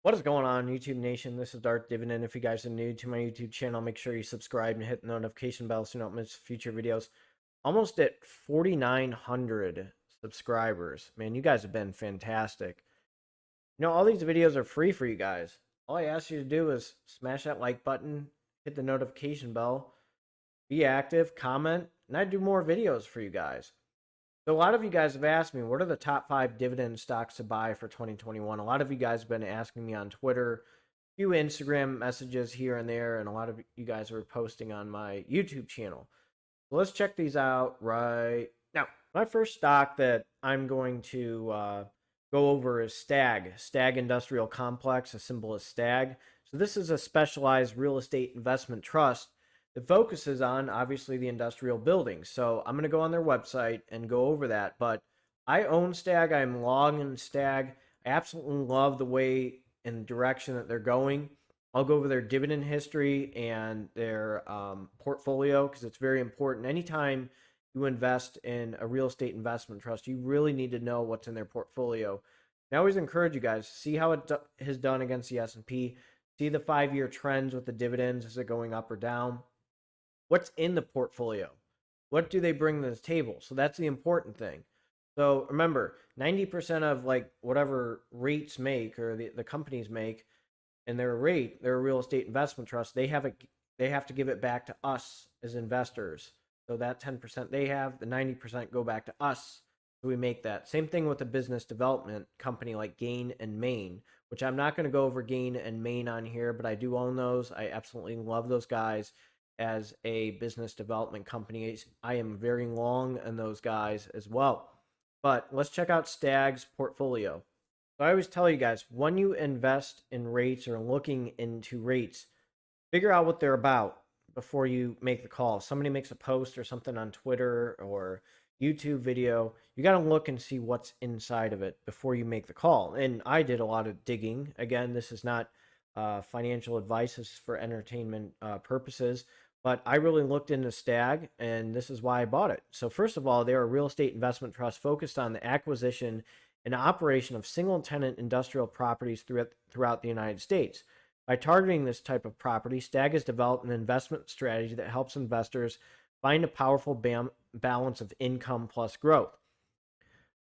What is going on, YouTube Nation? This is Dark Dividend. If you guys are new to my YouTube channel, make sure you subscribe and hit the notification bell so you don't miss future videos. Almost at 4,900 subscribers. Man, you guys have been fantastic. All these videos are free for you guys. All I ask you to do is smash that like button, hit the notification bell, be active, comment, and I do more videos for you guys. So a lot of you guys have asked me, what are the top 5 dividend stocks to buy for 2021? A lot of you guys have been asking me on Twitter, a few Instagram messages here and there, and a lot of you guys were posting on my YouTube channel. So let's check these out right now. My first stock that I'm going to go over is Stag Industrial Complex. The symbol is Stag. So this is a specialized real estate investment trust that focuses on, obviously, the industrial buildings. So I'm going to go on their website and go over that. But I own Stag. I'm long in Stag. I absolutely love the way and direction that they're going. I'll go over their dividend history and their portfolio because it's very important. Anytime you invest in a real estate investment trust, you really need to know what's in their portfolio. I always encourage you guys, see how it has done against the S&P, see the 5-year trends with the dividends. Is it going up or down? What's in the portfolio? What do they bring to the table? So that's the important thing. So remember, 90% of like whatever REITs make or the companies make, and their rate, their real estate investment trust, they have to give it back to us as investors. So that 10% they have, the 90% go back to us. So we make that. Same thing with a business development company like Gain and Main, which I'm not going to go over Gain and Main on here, but I do own those. I absolutely love those guys as a business development company. I am very long in those guys as well. But let's check out Stag's portfolio. So I always tell you guys, when you invest in rates or looking into rates, figure out what they're about before you make the call. If somebody makes a post or something on Twitter or YouTube video, you got to look and see what's inside of it before you make the call. And I did a lot of digging. Again, this is not financial advice. This is for entertainment purposes. But I really looked into Stag, and this is why I bought it. So first of all, they're a real estate investment trust focused on the acquisition and operation of single-tenant industrial properties throughout the United States. By targeting this type of property, Stag has developed an investment strategy that helps investors find a powerful balance of income plus growth.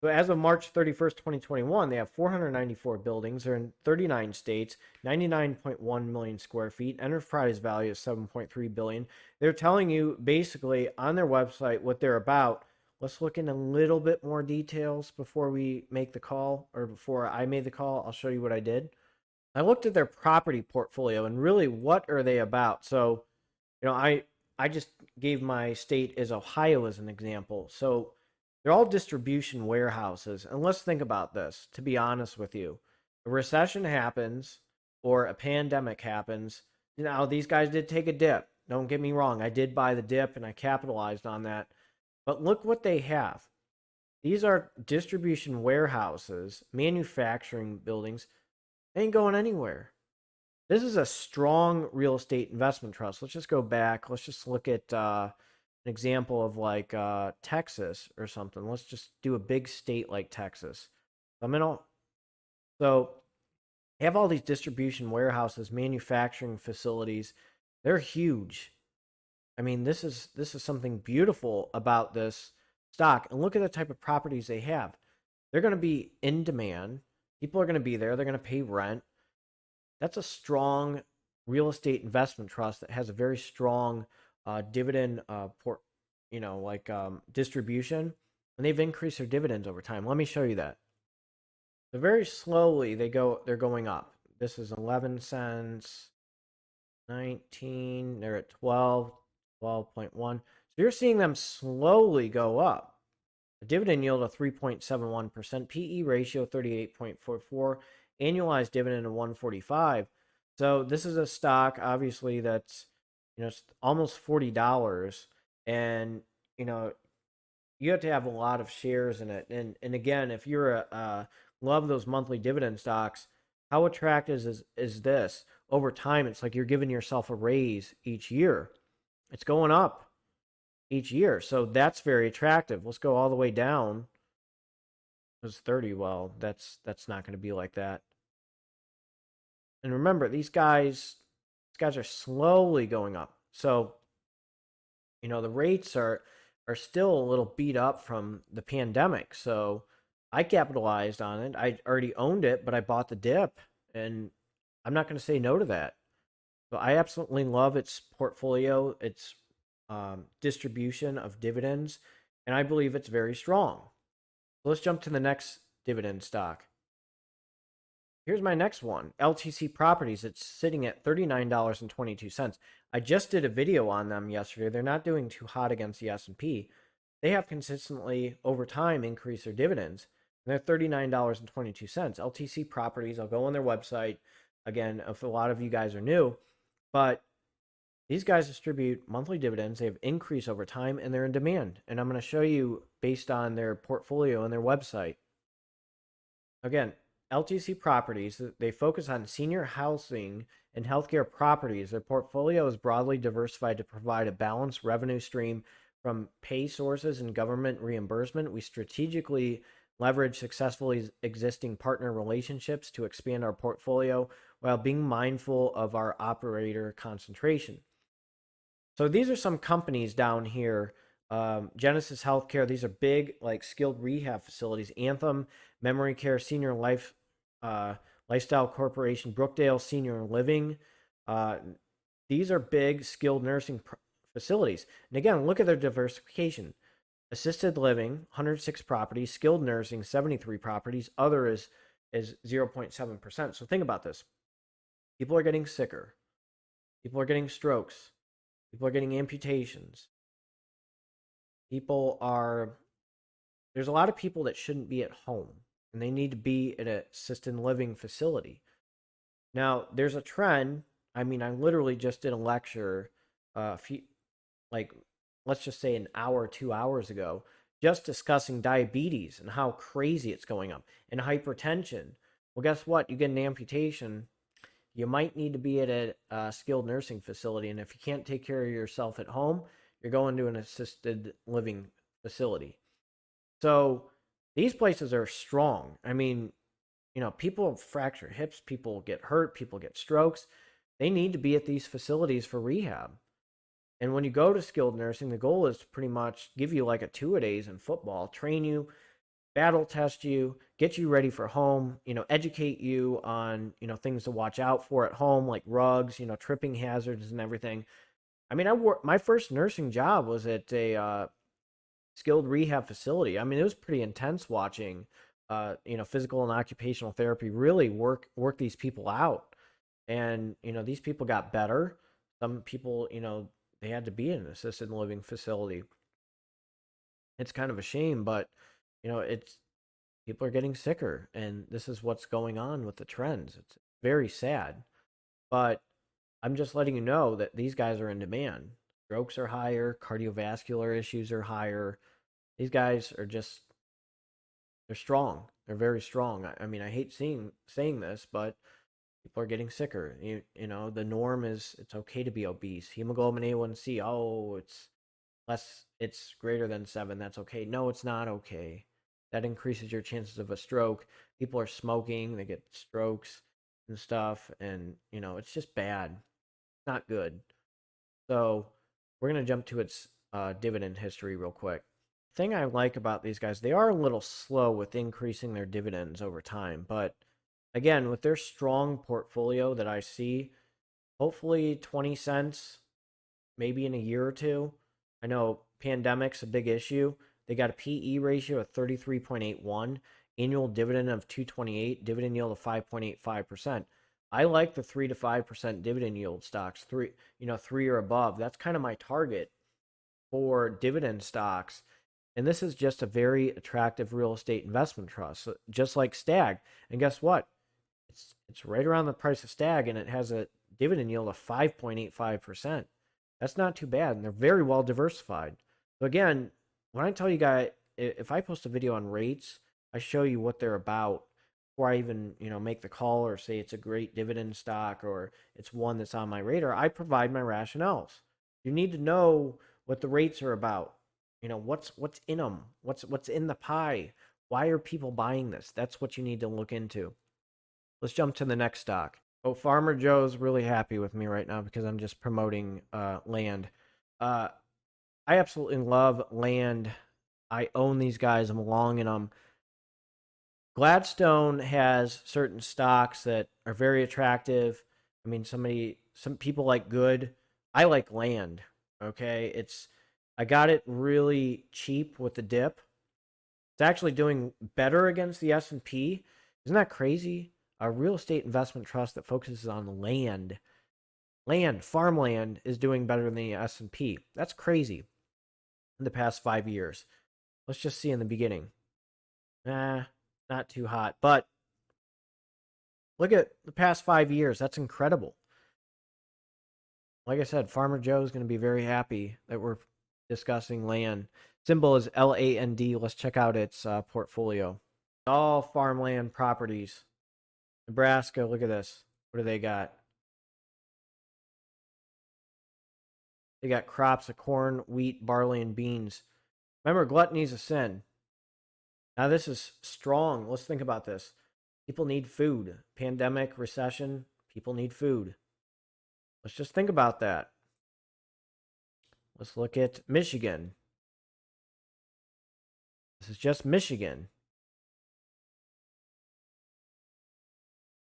So as of March 31st, 2021, they have 494 buildings. They're in 39 states, 99.1 million square feet. Enterprise value is $7.3 billion. They're telling you basically on their website what they're about. Let's look in a little bit more details before we make the call, or before I made the call. I'll show you what I did. I looked at their property portfolio and really what are they about. So, I just gave my state as Ohio as an example. So they're all distribution warehouses. And let's think about this, to be honest with you. A recession happens or a pandemic happens. Now, these guys did take a dip. Don't get me wrong. I did buy the dip and I capitalized on that. But look what they have. These are distribution warehouses, manufacturing buildings. They ain't going anywhere. This is a strong real estate investment trust. Let's just go back. Let's just look at an example of like Texas or something. Let's just do a big state like Texas. So they have all these distribution warehouses, manufacturing facilities. They're huge. I mean, this is something beautiful about this stock. And look at the type of properties they have. They're going to be in demand. People are going to be there. They're going to pay rent. That's a strong real estate investment trust that has a very strong dividend distribution, and they've increased their dividends over time. Let me show you that. So very slowly they're going up. This is 11 cents, 19, they're at 12, 12.1. So you're seeing them slowly go up. A dividend yield of 3.71%, PE ratio 38.44, annualized dividend of 145. So this is a stock, obviously, that's it's almost $40, and you have to have a lot of shares in it. And again, if you're love those monthly dividend stocks, how attractive is this? Over time, it's like you're giving yourself a raise each year. It's going up each year, so that's very attractive. Let's go all the way down. It was 30. Well, that's not going to be like that. And remember, these guys are slowly going up. So, the rates are still a little beat up from the pandemic. So I capitalized on it. I already owned it, but I bought the dip, and I'm not going to say no to that. So I absolutely love its portfolio, its distribution of dividends, and I believe it's very strong. So let's jump to the next dividend stock. Here's my next one, LTC Properties. It's sitting at $39.22. I just did a video on them yesterday. They're not doing too hot against the S&P. They have consistently over time increased their dividends. And they're $39.22. LTC Properties, I'll go on their website. Again, if a lot of you guys are new, but these guys distribute monthly dividends. They have increased over time and they're in demand. And I'm going to show you based on their portfolio and their website. Again, LTC Properties, they focus on senior housing and healthcare properties. Their portfolio is broadly diversified to provide a balanced revenue stream from pay sources and government reimbursement. We strategically leverage successfully existing partner relationships to expand our portfolio while being mindful of our operator concentration. So these are some companies down here. Genesis Healthcare, these are big, like skilled rehab facilities. Anthem Memory Care, Senior Lifestyle Corporation, Brookdale Senior Living. These are big skilled nursing facilities. And again, look at their diversification. Assisted living, 106 properties. Skilled nursing, 73 properties. Other is 0.7%. So think about this. People are getting sicker. People are getting strokes. People are getting amputations. There's a lot of people that shouldn't be at home and they need to be at an assisted living facility. Now, there's a trend. I mean, I literally just did a lecture let's just say an hour, 2 hours ago, just discussing diabetes and how crazy it's going up and hypertension. Well, guess what? You get an amputation, you might need to be at a skilled nursing facility. And if you can't take care of yourself at home, you're going to an assisted living facility. So these places are strong. I mean, people fracture hips, people get hurt, people get strokes. They need to be at these facilities for rehab. And when you go to skilled nursing, the goal is to pretty much give you like a 2-a-days in football, train you, battle test you, get you ready for home, educate you on, things to watch out for at home, like rugs, tripping hazards and everything. I mean, my first nursing job was at a skilled rehab facility. I mean, it was pretty intense watching, physical and occupational therapy really work these people out. And, these people got better. Some people, they had to be in an assisted living facility. It's kind of a shame, but it's people are getting sicker, and this is what's going on with the trends. It's very sad, but I'm just letting you know that these guys are in demand. Strokes are higher, cardiovascular issues are higher. These guys are they're strong. They're very strong. I mean, I hate saying this, but people are getting sicker. The norm is it's okay to be obese. Hemoglobin A1C, oh, it's greater than 7. That's okay. No, it's not okay. That increases your chances of a stroke. People are smoking, they get strokes and stuff, and it's just bad. Not good. So we're gonna jump to its dividend history real quick. Thing I like about these guys, they are a little slow with increasing their dividends over time, but again, with their strong portfolio that I see, hopefully 20 cents, maybe in a year or two. I know pandemic's a big issue. They got a PE ratio of 33.81, annual dividend of 228, dividend yield of 5.85%. I like the 3 to 5% dividend yield stocks, 3 or above. That's kind of my target for dividend stocks. And this is just a very attractive real estate investment trust, just like Stag. And guess what? It's right around the price of Stag, and it has a dividend yield of 5.85%. That's not too bad, and they're very well diversified. So again, when I tell you guys, if I post a video on REITs, I show you what they're about before I even make the call or say it's a great dividend stock or it's one that's on my radar. I provide my rationales. You need to know what the REITs are about. What's in them, what's in the pie. Why are people buying this? That's what you need to look into. Let's jump to the next stock. Oh, Farmer Joe's really happy with me right now because I'm just promoting land. Uh, I absolutely love land. I own these guys. I'm long in them. Gladstone has certain stocks that are very attractive. I mean, some people like good. I like land. Okay, I got it really cheap with the dip. It's actually doing better against the S&P. Isn't that crazy? A real estate investment trust that focuses on farmland is doing better than the S&P. That's crazy in the past 5 years. Let's just see in the beginning. Not too hot, but look at the past 5 years. That's incredible. Like I said, Farmer Joe is going to be very happy that we're discussing land. Symbol is LAND. Let's check out its portfolio. All farmland properties. Nebraska, look at this. What do they got? They got crops of corn, wheat, barley, and beans. Remember, gluttony's a sin. Now, this is strong. Let's think about this. People need food. Pandemic, recession, people need food. Let's just think about that. Let's look at Michigan. This is just Michigan.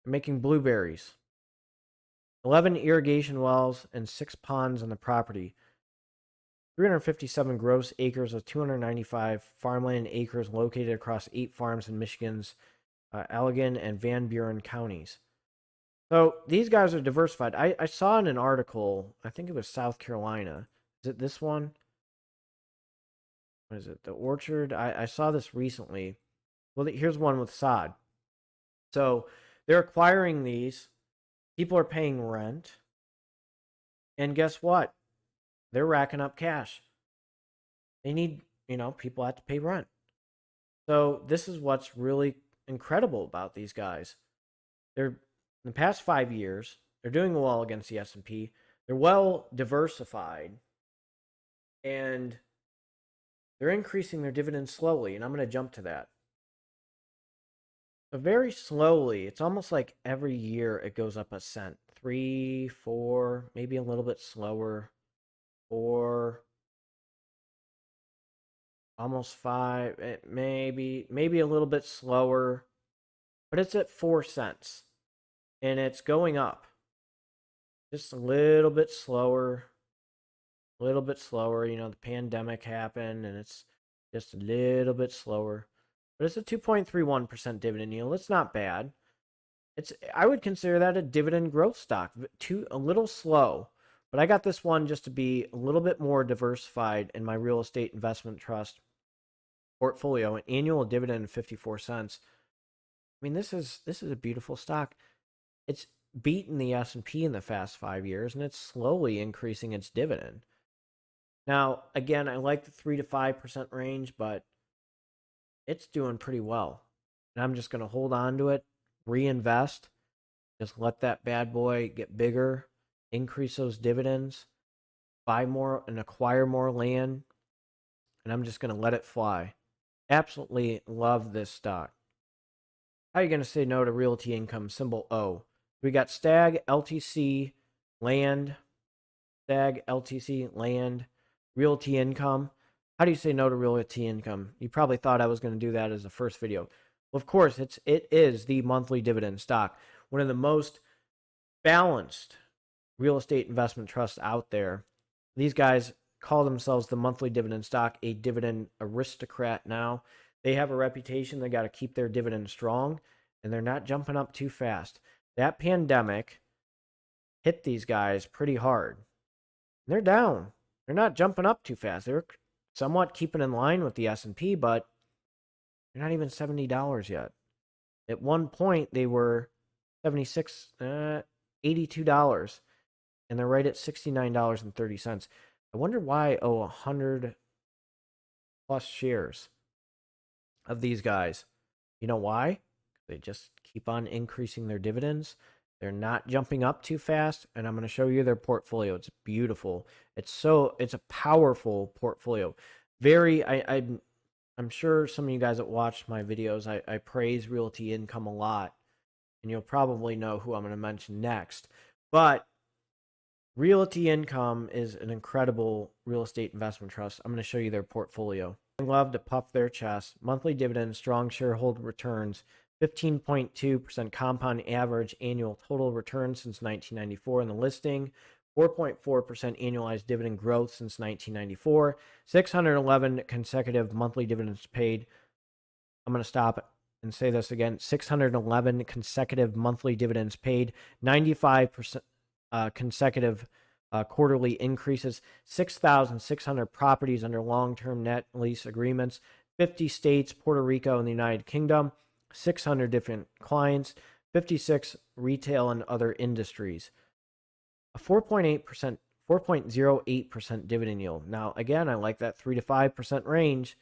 They're making blueberries. 11 irrigation wells and 6 ponds on the property. 357 gross acres of 295 farmland acres located across 8 farms in Michigan's Allegan and Van Buren counties. So these guys are diversified. I saw in an article, I think it was South Carolina. Is it this one? What is it? The Orchard? I saw this recently. Well, here's one with sod. So they're acquiring these. People are paying rent. And guess what? They're racking up cash. They need, people have to pay rent. So this is what's really incredible about these guys. They're in the past 5 years, they're doing well against the S&P. They're well diversified, and they're increasing their dividends slowly, and I'm going to jump to that. But very slowly. It's almost like every year it goes up a cent. 3, 4, maybe a little bit slower. 4, almost 5, maybe a little bit slower. But it's at 4 cents. And it's going up. Just a little bit slower. A little bit slower. The pandemic happened, and it's just a little bit slower. But it's a 2.31% dividend yield. It's not bad. I would consider that a dividend growth stock. A little slow. But I got this one just to be a little bit more diversified in my real estate investment trust portfolio. An annual dividend of 54 cents. I mean, this is a beautiful stock. It's beaten the S&P in the past 5 years, and it's slowly increasing its dividend. Now, again, I like the 3 to 5% range, but it's doing pretty well. And I'm just going to hold on to it, reinvest, just let that bad boy get bigger, increase those dividends, buy more and acquire more land, and I'm just going to let it fly. Absolutely love this stock. How are you going to say no to Realty Income? Symbol O. We got Stag, LTC, Land, Stag, LTC, Land, Realty Income. How do you say no to Realty Income? You probably thought I was going to do that as the first video. Well, of course, it is the monthly dividend stock. One of the most balanced real estate investment trusts out there. These guys call themselves the monthly dividend stock, a dividend aristocrat now. They have a reputation. They got to keep their dividend strong, and they're not jumping up too fast. That pandemic hit these guys pretty hard. They're down. They're not jumping up too fast. They're somewhat keeping in line with the S&P, but they're not even $70 yet. At one point, they were $82, and they're right at $69.30. I wonder why I owe 100 plus shares of these guys. You know why? They just keep on increasing their dividends. They're not jumping up too fast, and I'm going to show you their portfolio. It's beautiful. It's a powerful portfolio. I'm sure some of you guys that watched my videos, I praise Realty Income a lot. and you'll probably know who I'm going to mention next. But Realty Income is an incredible real estate investment trust. I'm going to show you their portfolio. They love to puff their chest. Monthly dividends, strong shareholder returns, 15.2% compound average annual total return since 1994 in the listing, 4.4% annualized dividend growth since 1994, 611 consecutive monthly dividends paid. I'm going to stop and say this again: 611 consecutive monthly dividends paid, 95% consecutive quarterly increases, 6,600 properties under long-term net lease agreements, 50 states, Puerto Rico, and the United Kingdom, 600 different clients, 56 retail and other industries, a 4.08% dividend yield. Now, again, I like that 3 to 5% range.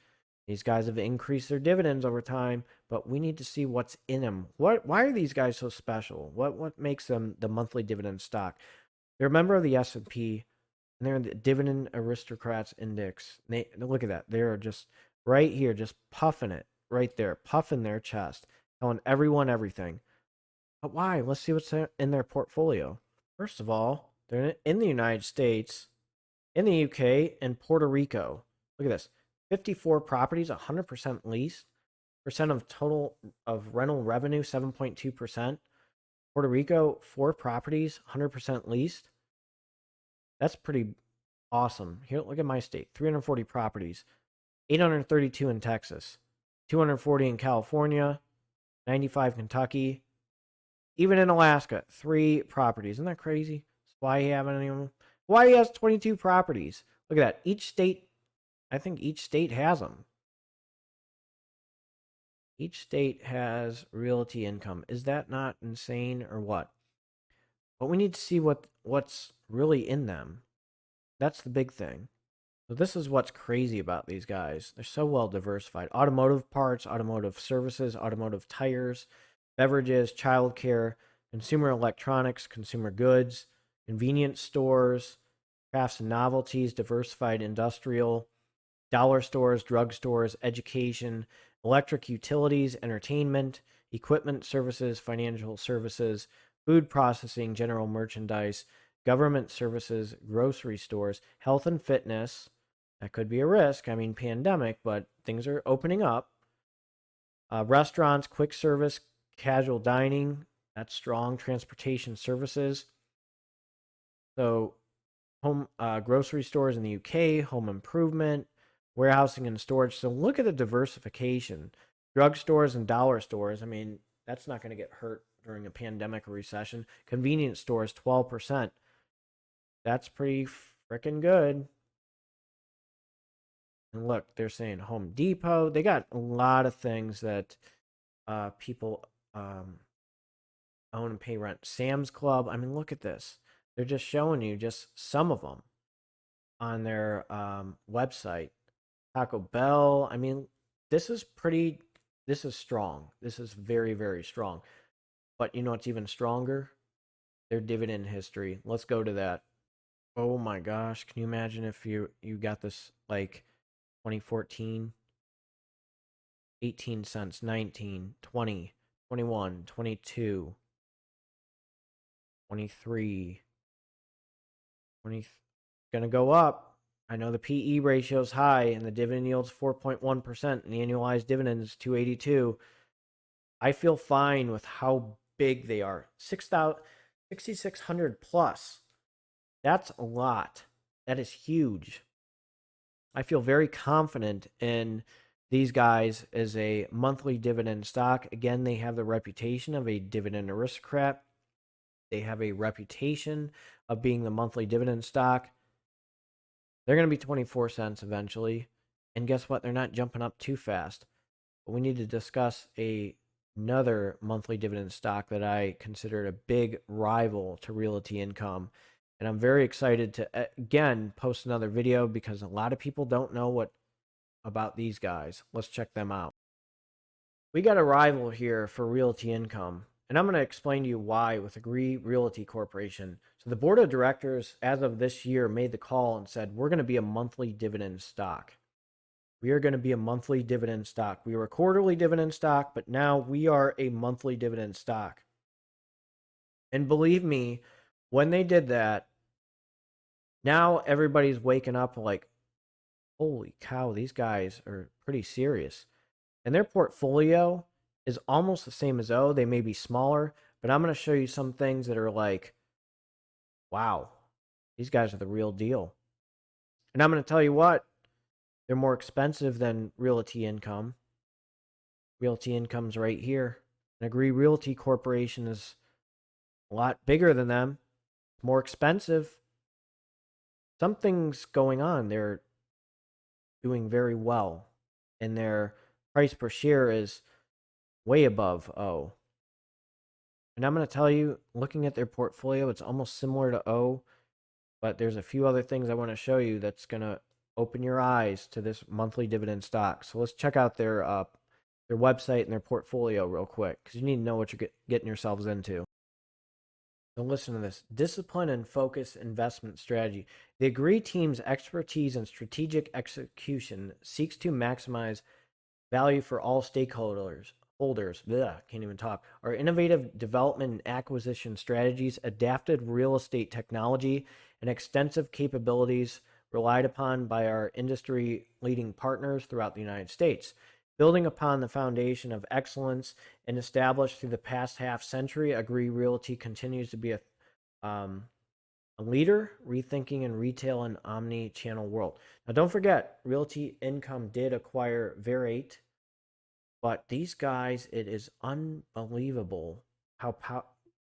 These guys have increased their dividends over time, but we need to see what's in them. Why are these guys so special? What makes them the monthly dividend stock? They're a member of the S&P, and they're in the Dividend Aristocrats Index. Look at that. They're just right here, just puffing it right there, puffing their chest, telling everyone everything. But why? Let's see what's in their portfolio. First of all, they're in the United States, in the UK, and Puerto Rico. Look at this. 54 properties, 100% leased. Percent of total of rental revenue, 7.2%. Puerto Rico, 4 properties, 100% leased. That's pretty awesome. Here, look at my state: 340 properties, 832 in Texas, 240 in California, 95 Kentucky. Even in Alaska, 3 properties. Isn't that crazy? Hawaii having any of them? Hawaii has 22 properties. Look at that. Each state, I think each state has them. Each state has Realty Income. Is that not insane or what? But we need to see what's really in them. That's the big thing. So this is what's crazy about these guys. They're so well diversified. Automotive parts, automotive services, automotive tires, beverages, childcare, consumer electronics, consumer goods, convenience stores, crafts and novelties, diversified industrial, dollar stores, drugstores, education, electric utilities, entertainment, equipment services, financial services, food processing, general merchandise, government services, grocery stores, health and fitness. That could be a risk. I mean, pandemic, but things are opening up. Restaurants, quick service, casual dining. That's strong. Transportation services. So, home grocery stores in the UK, home improvement, warehousing and storage. So look at the diversification. Drugstores and dollar stores. I mean, that's not going to get hurt during a pandemic or recession. Convenience stores, 12%. That's pretty freaking good. And look, they're saying Home Depot. They got a lot of things that people own and pay rent. Sam's Club. I mean, look at this. They're just showing you just some of them on their website. Taco Bell. I mean, this is strong. This is very, very strong. But you know what's even stronger? Their dividend history. Let's go to that. Oh my gosh. Can you imagine if you got this like 2014? 18 cents, 19, 20, 21, 22, 23, 20. Gonna go up. I know the PE ratio is high and the dividend yield's 4.1% and the annualized dividend is 282. I feel fine with how big they are. 6,600 plus. That's a lot. That is huge. I feel very confident in these guys as a monthly dividend stock. Again, they have the reputation of a dividend aristocrat. They have a reputation of being the monthly dividend stock. They're going to be 24 cents eventually. And guess what? They're not jumping up too fast. But we need to discuss another monthly dividend stock that I consider a big rival to Realty Income. And I'm very excited to, again, post another video because a lot of people don't know about these guys. Let's check them out. We got a rival here for Realty Income. And I'm going to explain to you why with Agree Realty Corporation. So the board of directors, as of this year, made the call and said, we're going to be a monthly dividend stock. We are going to be a monthly dividend stock. We were a quarterly dividend stock, but now we are a monthly dividend stock. And believe me, when they did that, now everybody's waking up like, holy cow, these guys are pretty serious. And their portfolio is almost the same as O. They may be smaller, but I'm going to show you some things that are like, wow, these guys are the real deal. And I'm going to tell you what, they're more expensive than Realty Income. Realty Income's right here. And Agree Realty Corporation is a lot bigger than them, more expensive. Something's going on. They're doing very well, and their price per share is way above O. And I'm going to tell you, looking at their portfolio, it's almost similar to O, but there's a few other things I want to show you that's going to open your eyes to this monthly dividend stock. So let's check out their website and their portfolio real quick, because you need to know what you're getting yourselves into. So listen to this. Discipline and focus investment strategy. The Agree team's expertise and strategic execution seeks to maximize value for all stakeholders. Can't even talk. Our innovative development and acquisition strategies, adapted real estate technology, and extensive capabilities relied upon by our industry-leading partners throughout the United States. Building upon the foundation of excellence and established through the past half century, Agree Realty continues to be a leader, rethinking in retail and omni-channel world. Now, don't forget, Realty Income did acquire Verate, but these guys, it is unbelievable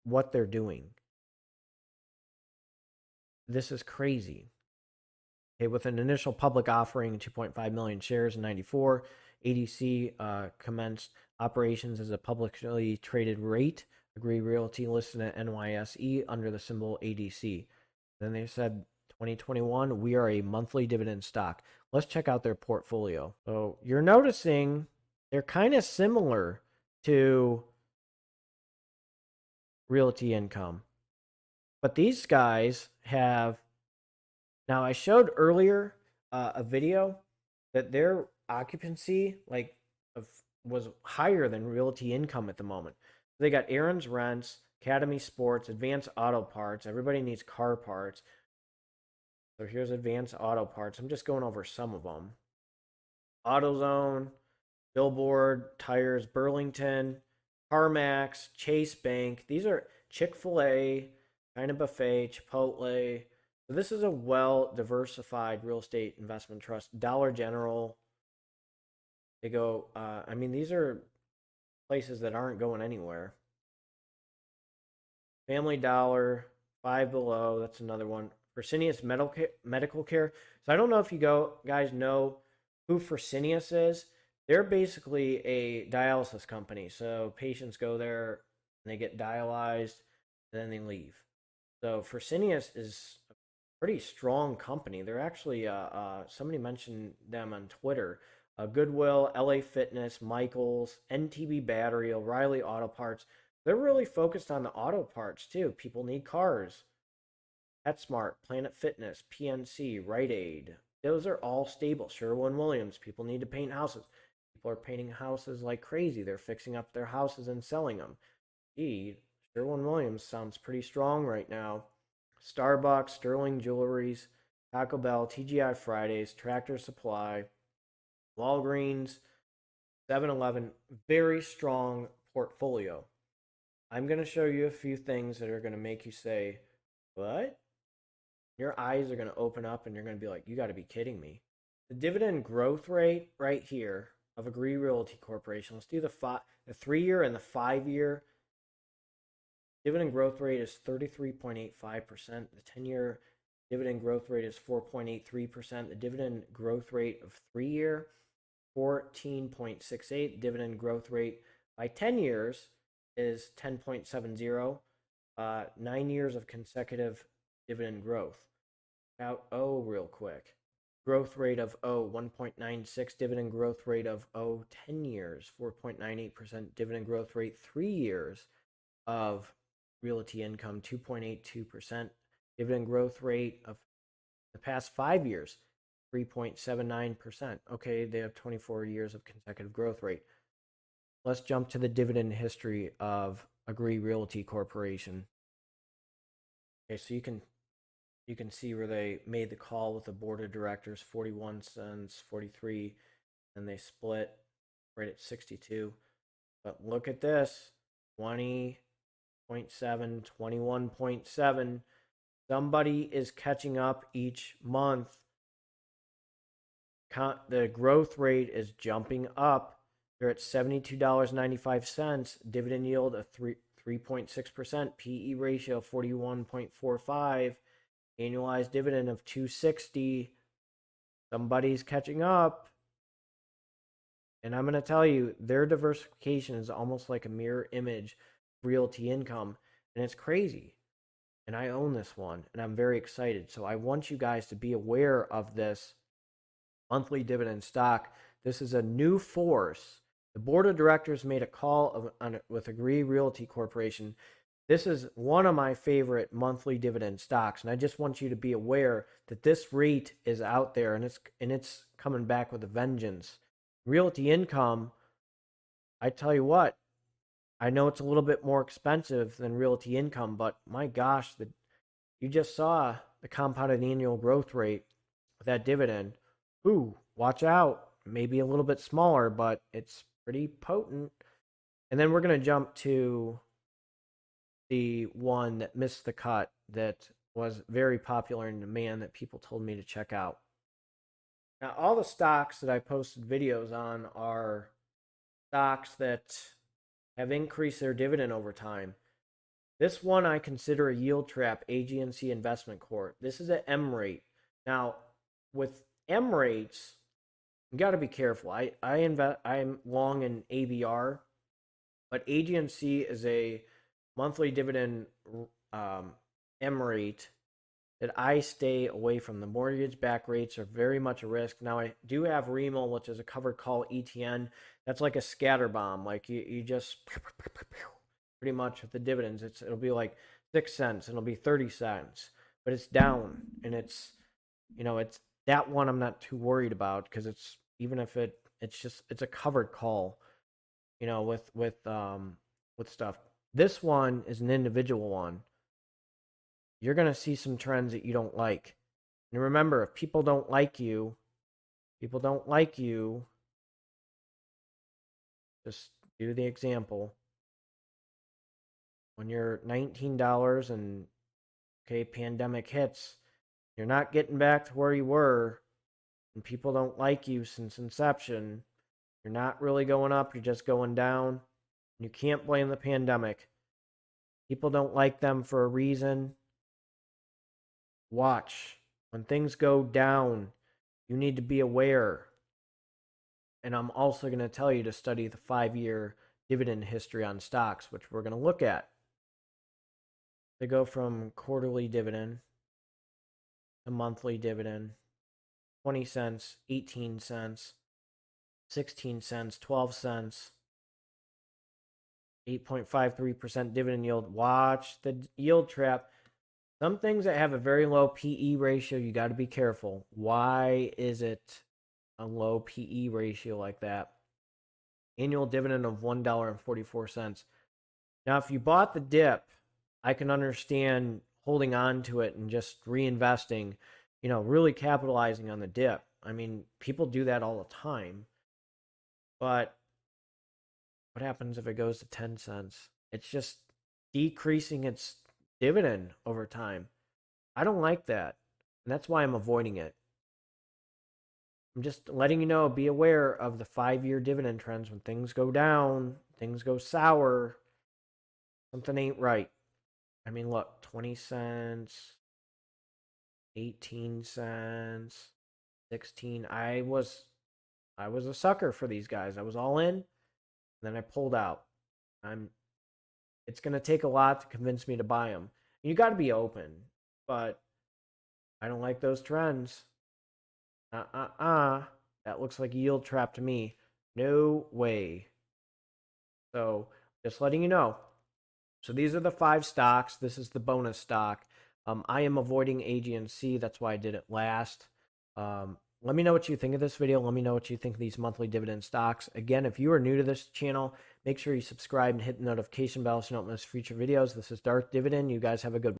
what they're doing. This is crazy. Okay, with an initial public offering, 2.5 million shares in 94, ADC commenced operations as a publicly traded REIT. Agree Realty listed at NYSE under the symbol ADC. Then they said 2021, we are a monthly dividend stock. Let's check out their portfolio. So you're noticing they're kind of similar to Realty Income. But these guys have, now I showed earlier a video that their occupancy was higher than Realty Income at the moment. They got Aaron's Rents, Academy Sports, Advanced Auto Parts. Everybody needs car parts. So here's Advanced Auto Parts. I'm just going over some of them. AutoZone, Billboard, Tires, Burlington, CarMax, Chase Bank. These are Chick-fil-A, China Buffet, Chipotle. So this is a well-diversified real estate investment trust. Dollar General. They go, these are places that aren't going anywhere. Family Dollar, Five Below, that's another one. Fresenius Medical Care. So I don't know if you guys know who Fresenius is. They're basically a dialysis company. So patients go there and they get dialyzed and then they leave. So Fresenius is a pretty strong company. They're actually, somebody mentioned them on Twitter. Goodwill, LA Fitness, Michaels, NTB Battery, O'Reilly Auto Parts. They're really focused on the auto parts too. People need cars. PetSmart, Planet Fitness, PNC, Rite Aid. Those are all stable. Sherwin-Williams. People need to paint houses. People are painting houses like crazy. They're fixing up their houses and selling them. Gee, Sherwin-Williams sounds pretty strong right now. Starbucks, Sterling Jewelries, Taco Bell, TGI Fridays, Tractor Supply, Walgreens, 7-Eleven. Very strong portfolio. I'm going to show you a few things that are going to make you say, what? Your eyes are going to open up and you're going to be like, you got to be kidding me. The dividend growth rate right here of Agree Realty Corporation. Let's do the 3-year and the 5-year. Dividend growth rate is 33.85%. The 10-year dividend growth rate is 4.83%. The dividend growth rate of 3-year, 14.68. Dividend growth rate by 10 years is 10.70. 9 years of consecutive dividend growth. Out O real quick. Growth rate of O, 1.96. Dividend growth rate of O, 10 years, 4.98%. Dividend growth rate, 3 years of Realty Income, 2.82%. Dividend growth rate of the past 5 years, 3.79%. Okay, they have 24 years of consecutive growth rate. Let's jump to the dividend history of Agree Realty Corporation. Okay, so you can see where they made the call with the board of directors, 41 cents, 43, and they split right at 62. But look at this, 20.7, 21.7. Somebody is catching up each month. The growth rate is jumping up. They're at $72.95. Dividend yield of 3.6%. PE ratio 41.45. Annualized dividend of 260. Somebody's catching up. And I'm going to tell you, their diversification is almost like a mirror image of realty income. And it's crazy. And I own this one, and I'm very excited. So I want you guys to be aware of this monthly dividend stock. This is a new force. The board of directors made a call with Abbvie Realty Corporation. This is one of my favorite monthly dividend stocks, and I just want you to be aware that this REIT is out there, and it's coming back with a vengeance. Realty income, I tell you what, I know it's a little bit more expensive than realty income, but my gosh, you just saw the compounded annual growth rate with that dividend. Ooh, watch out. Maybe a little bit smaller, but it's pretty potent. And then we're going to jump to the one that missed the cut that was very popular in demand that people told me to check out. Now, all the stocks that I posted videos on are stocks that have increased their dividend over time. This one I consider a yield trap, AGNC Investment Corp. This is an M rate. Now, with M rates, you got to be careful. I'm long in ABR, but AGNC is a monthly dividend M rate that I stay away from. The mortgage back rates are very much a risk. Now, I do have REML, which is a covered call ETN. That's like a scatter bomb. Like you just pretty much with the dividends, it'll be like 6 cents and it'll be 30 cents, but it's down, and it's that one I'm not too worried about because it's even if it's a covered call, with stuff. This one is an individual one. You're going to see some trends that you don't like. And remember, if people don't like you, just do the example. When you're $19 and pandemic hits, you're not getting back to where you were, and people don't like you since inception. You're not really going up, you're just going down. You can't blame the pandemic. People don't like them for a reason. Watch. When things go down, you need to be aware. And I'm also going to tell you to study the 5-year dividend history on stocks, which we're going to look at. They go from quarterly dividend to monthly dividend, 20 cents, 18 cents, 16 cents, 12 cents, 8.53% dividend yield. Watch the yield trap. Some things that have a very low PE ratio, you got to be careful. Why is it a low PE ratio like that? Annual dividend of $1.44. Now, if you bought the dip, I can understand holding on to it and just reinvesting, really capitalizing on the dip. I mean, people do that all the time. But what happens if it goes to 10 cents? It's just decreasing its dividend over time. I don't like that. And that's why I'm avoiding it. I'm just letting you know, be aware of the 5-year dividend trends. When things go down, things go sour, something ain't right. I mean, look, 20 cents, 18 cents, 16. I was a sucker for these guys. I was all in, and then I pulled out. It's going to take a lot to convince me to buy them. You got to be open, but I don't like those trends. That looks like a yield trap to me. No way. So, just letting you know. So these are the 5 stocks. This is the bonus stock. I am avoiding AGNC. That's why I did it last. Let me know what you think of this video. Let me know what you think of these monthly dividend stocks. Again, if you are new to this channel, make sure you subscribe and hit the notification bell so you don't miss future videos. This is Dividend. You guys have a good one.